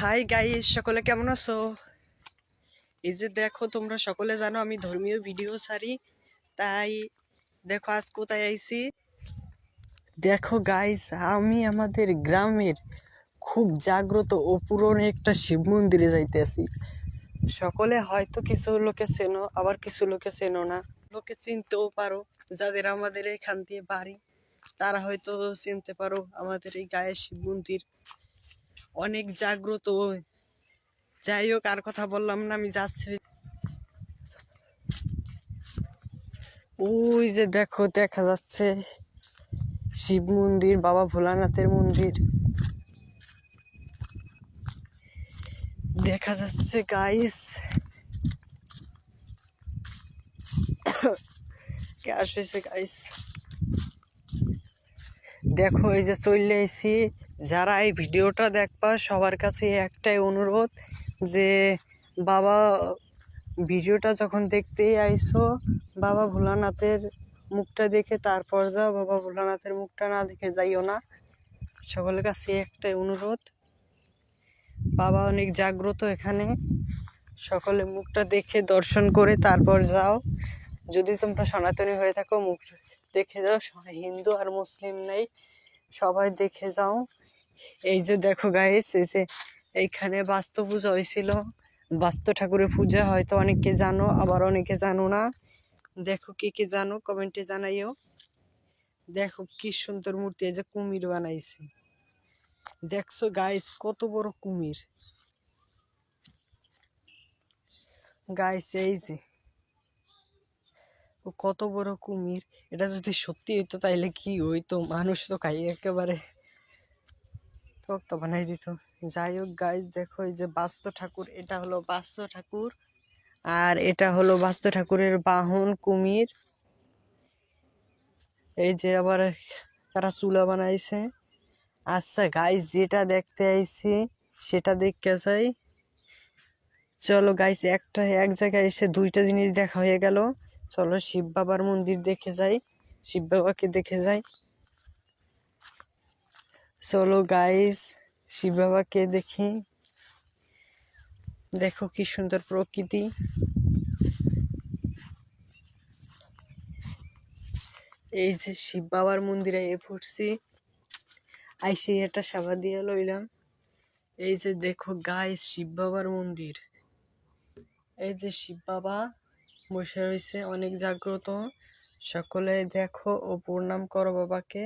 Hi guys, সকলে কেমন আছো? এই যে দেখো, তোমরা সকলে জানো আমি ধর্মীয় ভিডিও ছাড়ি। তাই দেখো আজ কোথায় আইছি। দেখো গাইস, আমি আমাদের গ্রামের খুব জাগ্রত ও পুরনো একটা শিব মন্দিরে যাইতেছি। সকলে হয়তো কিছু লোকে চেনো, আবার কিছু লোকে চেনো না। লোকে চিনতেও পারো, যাদের আমাদের এখান দিয়ে বাড়ি তারা হয়তো চিনতে পারো। আমাদের এই গায়ের শিব মন্দির অনেক জাগ্রত। যাই হোক, আর কথা বললাম না, আমি যাচ্ছি। ওই যে দেখো, দেখা যাচ্ছে শিব মন্দির, বাবা ভোলানাথের মন্দির দেখা যাচ্ছে গাইস। গ্যাস হয়েছে গাইস। দেখো এই যে চলে এসেছি। যারা এই ভিডিওটা দেখবা সবার কাছে একটাই অনুরোধ যে বাবা ভিডিওটা যখন দেখতেই আইসো, বাবা ভোলানাথের মুখটা দেখে তারপর যাও, বাবা ভোলানাথের মুখটা না দেখে যাইও না। সকলের কাছে একটাই অনুরোধ, বাবা অনেক জাগ্রত এখানে। সকলে মুখটা দেখে দর্শন করে তারপর যাও। যদি তোমরা সনাতনী হয়ে থাকো মুখ দেখে যাও, হিন্দু আর মুসলিম নেই, সবাই দেখে যাও। এই যে দেখো গাইস, এই যে এইখানে বাস্তু পূজা হয়েছিল। বাস্তু ঠাকুরের পূজা হয়তো অনেকে জানো, আবার অনেকে জানো না। দেখো কে কে জানো কমেন্টে জানাইও। দেখো কি সুন্দর মূর্তি, এই যে কুমির বানাইছে। দেখছো গাইস কত বড় কুমির। গাইস এই যে কত বড় কুমির। এটা যদি সত্যি হইতো তাইলে কি হইতো, মানুষ তো খাই একেবারে তক্তা বানাই দিত। যাই হোক গাইস, দেখো এই যে বাস্তু ঠাকুর, এটা হলো বাস্তু ঠাকুর, আর এটা হলো বাস্তু ঠাকুরের বাহন কুমির। এই যে আবার তারা চুলা বানাইছে। আচ্ছা গাইস, যেটা দেখতে আইছি সেটা দেখতে চাই। চলো গাইস, এক জায়গায় এসে দুইটা জিনিস দেখা হয়ে গেল। চলো শিব বাবার মন্দির দেখে যাই, শিব বাবাকে দেখে যাই। চলো গাইস, শিব বাবাকে দেখি। দেখো কি সুন্দর প্রকৃতি। এই যে শিব বাবার মন্দিরে এ পড়ছি, আইসি এটা সেবা দিয়ে লইলাম। এই যে দেখো গাইস, শিব বাবার মন্দির। এই যে শিব বাবা বসে রয়েছে, অনেক জাগ্রত। সকলে দেখো ও প্রণাম করো বাবাকে।